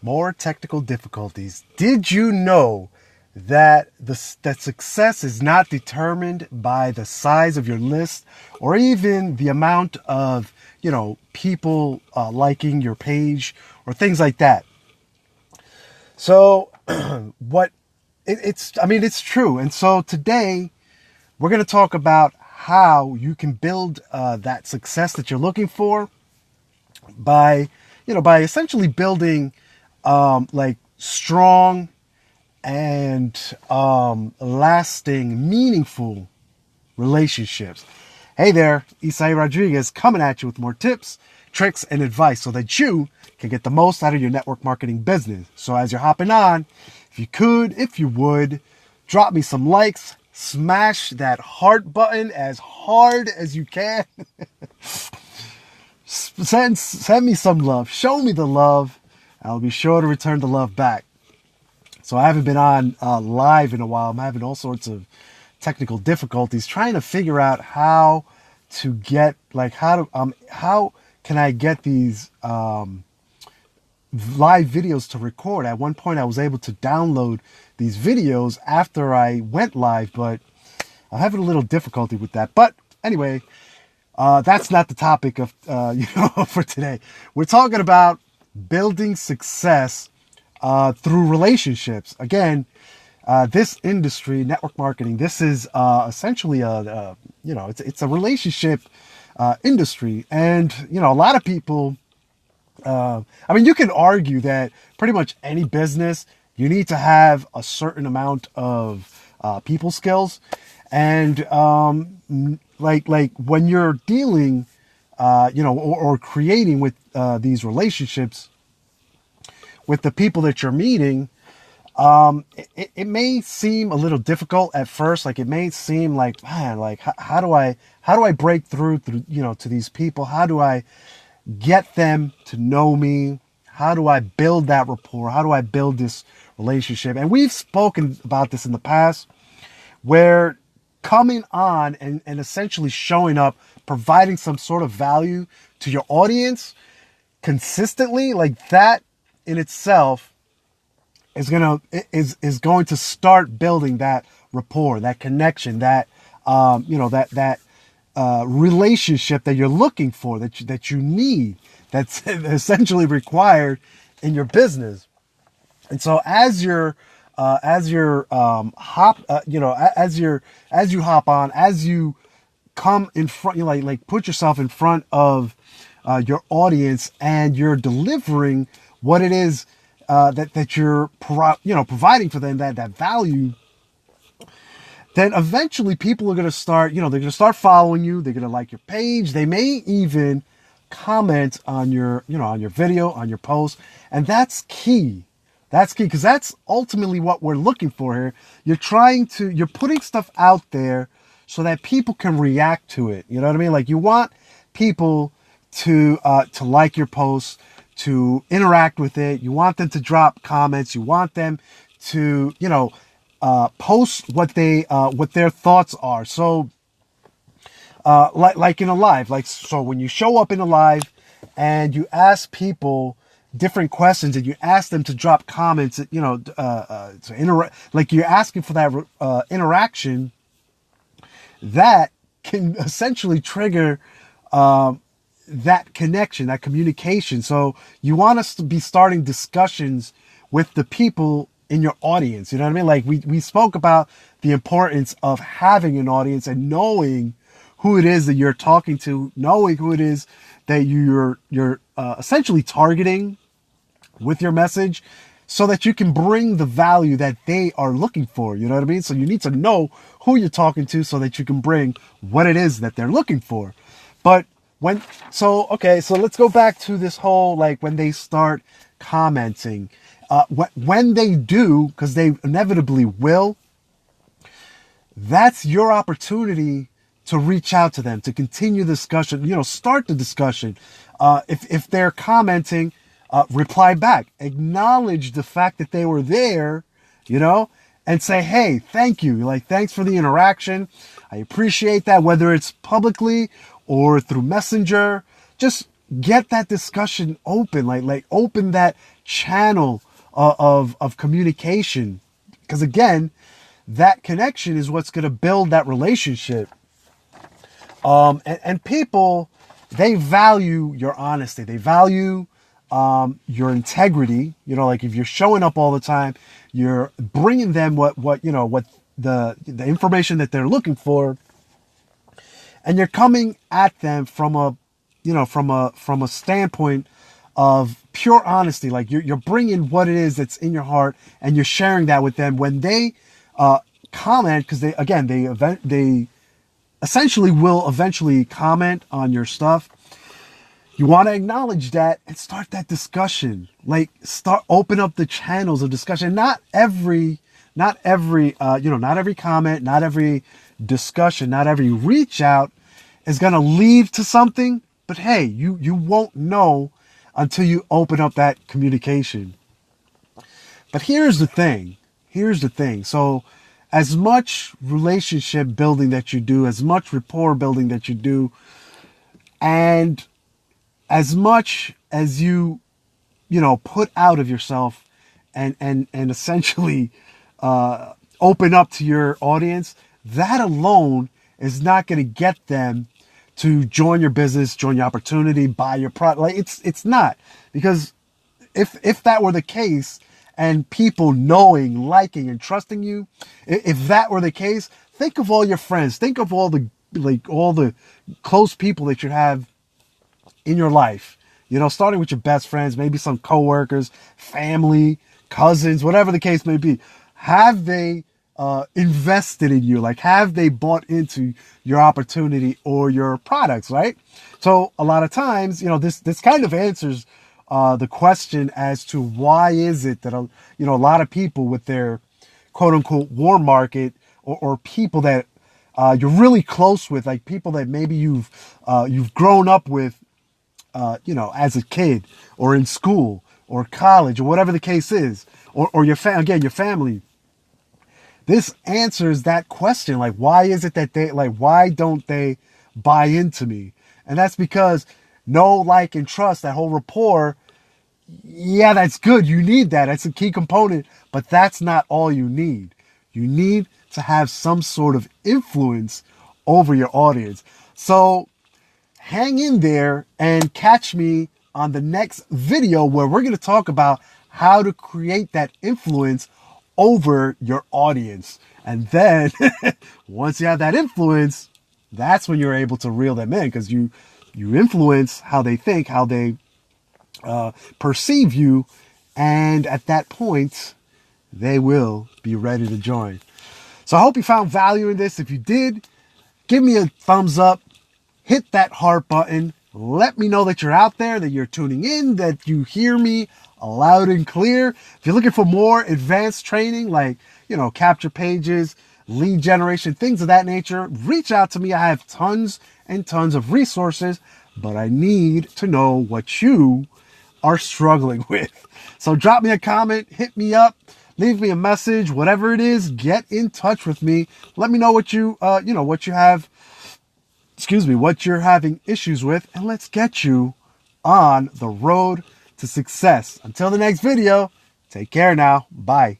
More technical difficulties. Did you know that that success is not determined by the size of your list or even the amount of people liking your page or things like that? So what it's I mean it's true. And so today we're going to talk about how you can build that success that you're looking for by by essentially building like strong and lasting, meaningful relationships. Hey there, Isai Rodriguez coming at you with more tips, tricks, and advice so that you can get the most out of your network marketing business. So as you're hopping on, if you would, drop me some likes, smash that heart button as hard as you can. Send me some love. Show me the love. I'll be sure to return the love back. So I haven't been on live in a while. I'm having all sorts of technical difficulties trying to figure out how to get how can I get these live videos to record. At one point I was able to download these videos after I went live, but I'm having a little difficulty with that. But anyway, that's not the topic of for today. We're talking about building success through relationships. Again, this industry, network marketing, this is essentially it's a relationship industry, and a lot of people. I mean, you can argue that pretty much any business you need to have a certain amount of people skills, and like when you're dealing, or creating with these relationships with the people that you're meeting, it may seem a little difficult at first. Like it may seem like, man, like how do I break through to these people? How do I get them to know me? How do I build that rapport? How do I build this relationship? And we've spoken about this in the past, where coming on and essentially showing up, providing some sort of value to your audience consistently, like that in itself is going to start building that rapport, that connection, that relationship that you're looking for, that you need, that's essentially required in your business. And so as you hop on, as you come in front, like put yourself in front of your audience, and you're delivering what it is that you're providing for them, that value, then eventually people are going to start, they're going to start following you. They're going to like your page. They may even comment on on your video, on your post. And that's key. That's key, because that's ultimately what we're looking for here. You're putting stuff out there so that people can react to it. You know what I mean? Like, you want people to like your posts, to interact with it. You want them to drop comments. You want them to, post what their thoughts are. So, like in a live, so when you show up in a live and you ask people different questions and you ask them to drop comments, to interact, like you're asking for that interaction, that can essentially trigger that connection, that communication. So you want us to be starting discussions with the people in your audience. You know what I mean? Like we spoke about the importance of having an audience and knowing who it is that you're talking to, knowing who it is that you're essentially targeting with your message, so that you can bring the value that they are looking for. You know what I mean? So you need to know who you're talking to so that you can bring what it is that they're looking for. But so let's go back to this whole, like, when they start commenting, when they do, because they inevitably will, that's your opportunity to reach out to them, to continue the discussion, start the discussion. If they're commenting, reply back, acknowledge the fact that they were there, and say, hey, thank you. Like, thanks for the interaction. I appreciate that, whether it's publicly or through Messenger. Just get that discussion open, like open that channel of communication. Because again, that connection is what's going to build that relationship. And people, they value your honesty. They value your integrity. You know, like if you're showing up all the time, you're bringing them what the information that they're looking for, and you're coming at them from a standpoint of pure honesty. Like you're bringing what it is that's in your heart, and you're sharing that with them when they comment, because they essentially will eventually comment on your stuff. You want to acknowledge that and start that discussion. Like open up the channels of discussion. Not every comment, not every discussion, not every reach out is going to lead to something. But hey, you won't know until you open up that communication. But here's the thing. So as much relationship building that you do, as much rapport building that you do, and as much as you put out of yourself and essentially open up to your audience, that alone is not going to get them to join your business, join your opportunity, buy your product. Like it's not, because if that were the case, and people knowing, liking, and trusting you, if that were the case, think of all your friends, think of all the close people that you have in your life. Starting with your best friends, maybe some coworkers, family, cousins, whatever the case may be. Have they invested in you? Like, have they bought into your opportunity or your products, right? So a lot of times, this kind of answers the question as to why is it that a lot of people with their quote unquote warm market, or people that you're really close with, like people that maybe you've grown up with, as a kid, or in school or college, or whatever the case is, or your family. This answers that question. Like, why is it that why don't they buy into me? And that's because know, like, and trust, that whole rapport. Yeah, that's good. You need that. That's a key component, but that's not all you need. You need to have some sort of influence over your audience. So hang in there and catch me on the next video, where we're going to talk about how to create that influence over your audience. And then once you have that influence, that's when you're able to reel them in, because you influence how they think, how they perceive you, and at that point they will be ready to join. So I hope you found value in this. If you did, give me a thumbs up, hit that heart button, let me know that you're out there, that you're tuning in, that you hear me loud and clear. If you're looking for more advanced training, like capture pages, lead generation, things of that nature, reach out to me. I have tons and tons of resources, but I need to know what you are struggling with. So drop me a comment, hit me up, leave me a message, whatever it is, get in touch with me. Let me know what what you're having issues with, and let's get you on the road to success. Until the next video, take care now. Bye.